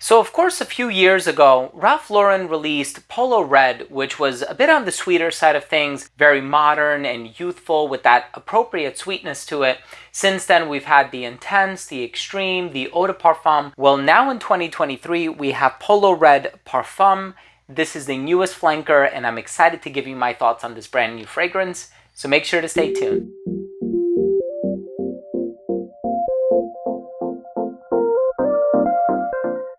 So of course, a few years ago, Ralph Lauren released Polo Red, which was a bit on the sweeter side of things, very modern and youthful with that appropriate sweetness to it. Since then, we've had the Intense, the Extreme, the Eau de Parfum. Well, now in 2023, we have Polo Red Parfum. This is the newest flanker, and I'm excited to give you my thoughts on this brand new fragrance. So make sure to stay tuned.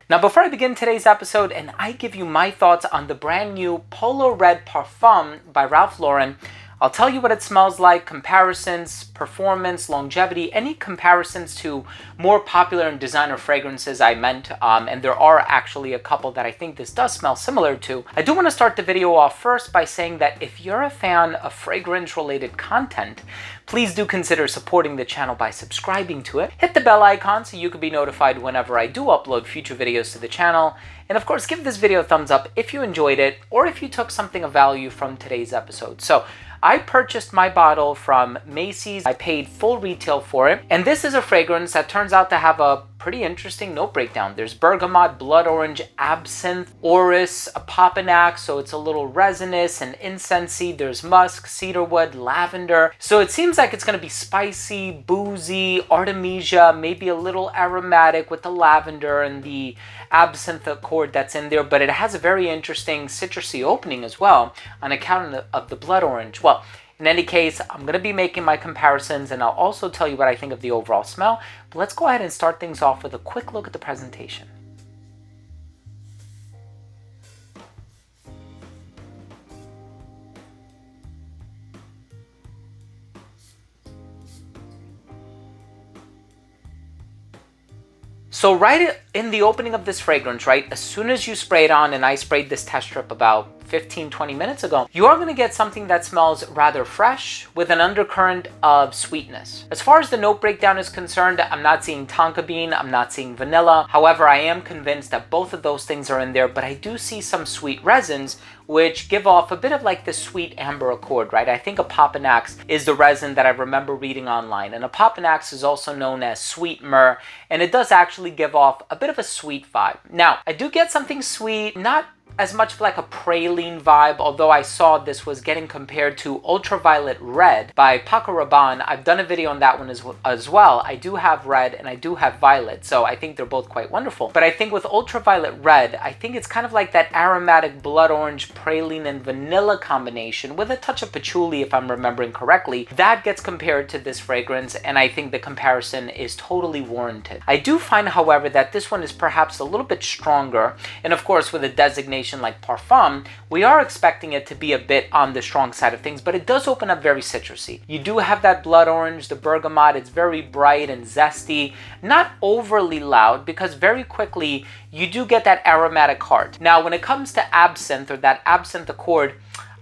Now, before I begin today's episode and I give you my thoughts on the brand new Polo Red Parfum by Ralph Lauren, I'll tell you what it smells like, comparisons, performance, longevity, any comparisons to more popular and designer fragrances I meant, and there are actually a couple that I think this does smell similar to. I do want to start the video off first by saying that if you're a fan of fragrance-related content, please do consider supporting the channel by subscribing to it. Hit the bell icon so you can be notified whenever I do upload future videos to the channel. And of course, give this video a thumbs up if you enjoyed it or if you took something of value from today's episode. So I purchased my bottle from Macy's. I paid full retail for it. And this is a fragrance that turns out to have a pretty interesting note breakdown. There's bergamot, blood orange, absinthe, orris, a papanax, so it's a little resinous and incensey. There's musk, cedarwood, lavender. So it seems like it's going to be spicy, boozy, artemisia, maybe a little aromatic with the lavender and the absinthe accord that's in there, but it has a very interesting citrusy opening as well on account of the blood orange. Well, in any case, I'm going to be making my comparisons and I'll also tell you what I think of the overall smell. But let's go ahead and start things off with a quick look at the presentation. So right in the opening of this fragrance, right, as soon as you spray it on, and I sprayed this test strip about 15-20 minutes ago, you are going to get something that smells rather fresh with an undercurrent of sweetness. As far as the note breakdown is concerned, I'm not seeing tonka bean, I'm not seeing vanilla. However, I am convinced that both of those things are in there, but I do see some sweet resins which give off a bit of like the sweet amber accord, right? I think a papanax is the resin that I remember reading online, and a papanax is also known as sweet myrrh, and it does actually give off a bit of a sweet vibe. Now, I do get something sweet, not as much like a praline vibe, although I saw this was getting compared to Ultraviolet Red by Paco Rabanne. I've done a video on that one as well. I do have red and I do have violet, so I think they're both quite wonderful. But I think with Ultraviolet Red, I think it's kind of like that aromatic blood orange, praline, and vanilla combination with a touch of patchouli, if I'm remembering correctly. That gets compared to this fragrance, and I think the comparison is totally warranted. I do find, however, that this one is perhaps a little bit stronger, and of course with a designation like Parfum, we are expecting it to be a bit on the strong side of things, but it does open up very citrusy. You do have that blood orange, the bergamot, it's very bright and zesty, not overly loud, because very quickly you do get that aromatic heart. Now, when it comes to absinthe or that absinthe accord,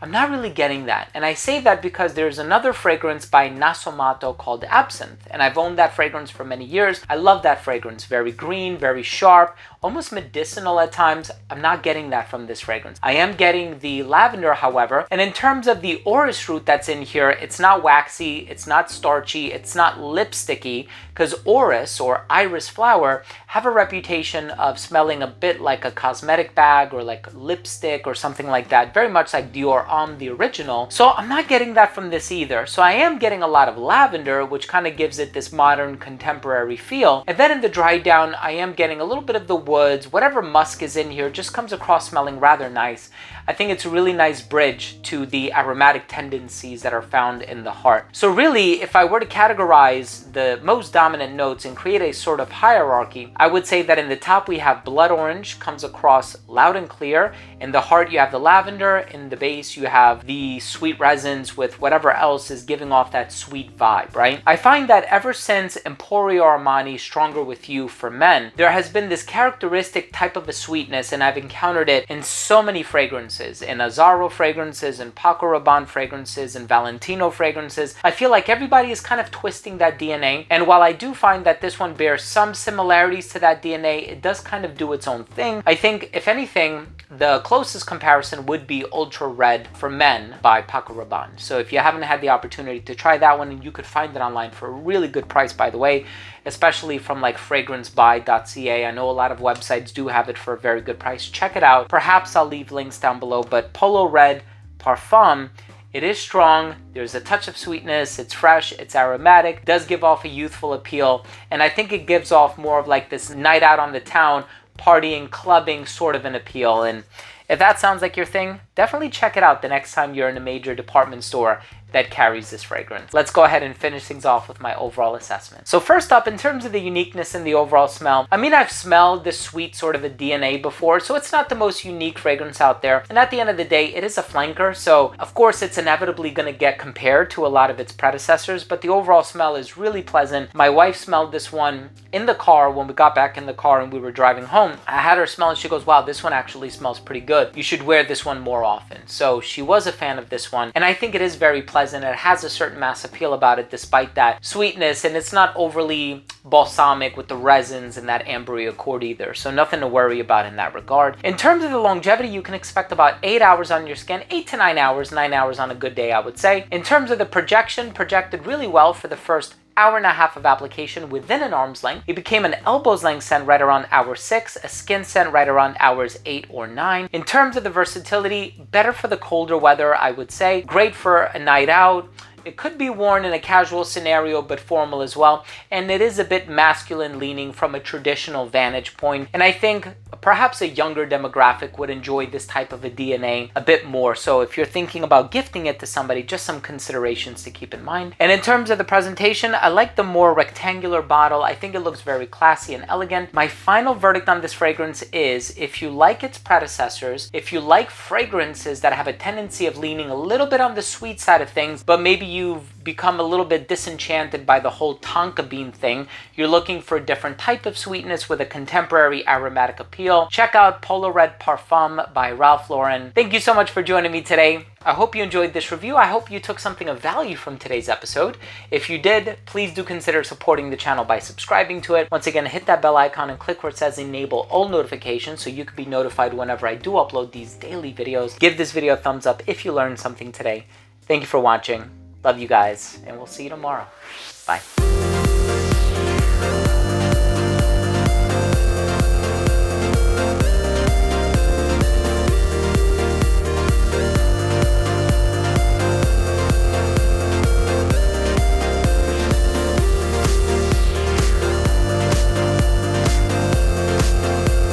I'm not really getting that. And I say that because there's another fragrance by Nasomato called Absinthe, and I've owned that fragrance for many years. I love that fragrance. Very green, very sharp, almost medicinal at times. I'm not getting that from this fragrance. I am getting the lavender, however, and in terms of the orris root that's in here, it's not waxy, it's not starchy, it's not lipsticky, because orris or iris flower have a reputation of smelling a bit like a cosmetic bag or like lipstick or something like that, very much like Dior Homme, the original. So I'm not getting that from this either. So I am getting a lot of lavender, which kind of gives it this modern contemporary feel. And then in the dry down, I am getting a little bit of the woods. Whatever musk is in here just comes across smelling rather nice. I think it's a really nice bridge to the aromatic tendencies that are found in the heart. So really, if I were to categorize the most dominant notes and create a sort of hierarchy, I would say that in the top we have blood orange, comes across loud and clear. In the heart you have the lavender. In the base you have the sweet resins with whatever else is giving off that sweet vibe, right? I find that ever since Emporio Armani Stronger With You for Men, there has been this characteristic type of a sweetness, and I've encountered it in so many fragrances, in Azzaro fragrances, in Paco Rabanne fragrances, in Valentino fragrances. I feel like everybody is kind of twisting that DNA, and while I do find that this one bears some similarities to that DNA, it does kind of do its own thing. I think, if anything, the closest comparison would be Ultra Red for Men by Paco Rabanne. So if you haven't had the opportunity to try that one, you could find it online for a really good price, by the way. especially from like fragrancebuy.ca. I know a lot of websites do have it for a very good price. Check it out. Perhaps I'll leave links down below, but Polo Red Parfum, it is strong, there's a touch of sweetness, it's fresh, it's aromatic, does give off a youthful appeal, and I think it gives off more of like this night out on the town, partying, clubbing sort of an appeal. And if that sounds like your thing, definitely check it out the next time you're in a major department store that carries this fragrance. Let's go ahead and finish things off with my overall assessment. So first up, in terms of the uniqueness and the overall smell, I mean, I've smelled this sweet sort of a DNA before, so it's not the most unique fragrance out there. And at the end of the day, it is a flanker, so of course it's inevitably gonna get compared to a lot of its predecessors, but the overall smell is really pleasant. My wife smelled this one in the car when we got back in the car and we were driving home. I had her smell and she goes, wow, this one actually smells pretty good. You should wear this one more often. So she was a fan of this one, and I think it is very pleasant. It has a certain mass appeal about it despite that sweetness, and it's not overly balsamic with the resins and that ambery accord either, so nothing to worry about in that regard. In terms of the longevity, you can expect about 8 hours on your skin, 8 to 9 hours, 9 hours on a good day, I would say. In terms of the projection, projected really well for the first hour and a half of application within an arm's length. It became an elbow's length scent right around hour 6, a skin scent right around hours 8 or 9. In terms of the versatility, better for the colder weather, I would say. Great for a night out. It could be worn in a casual scenario, but formal as well. And it is a bit masculine leaning from a traditional vantage point. And I think perhaps a younger demographic would enjoy this type of a DNA a bit more. So if you're thinking about gifting it to somebody, just some considerations to keep in mind. And in terms of the presentation, I like the more rectangular bottle. I think it looks very classy and elegant. My final verdict on this fragrance is, if you like its predecessors, if you like fragrances that have a tendency of leaning a little bit on the sweet side of things, but maybe you've become a little bit disenchanted by the whole tonka bean thing, you're looking for a different type of sweetness with a contemporary aromatic appeal, check out Polo Red Parfum by Ralph Lauren. Thank you so much for joining me today. I hope you enjoyed this review. I hope you took something of value from today's episode. If you did, please do consider supporting the channel by subscribing to it. Once again, hit that bell icon and click where it says enable all notifications so you can be notified whenever I do upload these daily videos. Give this video a thumbs up if you learned something today. Thank you for watching. Love you guys, and we'll see you tomorrow. Bye.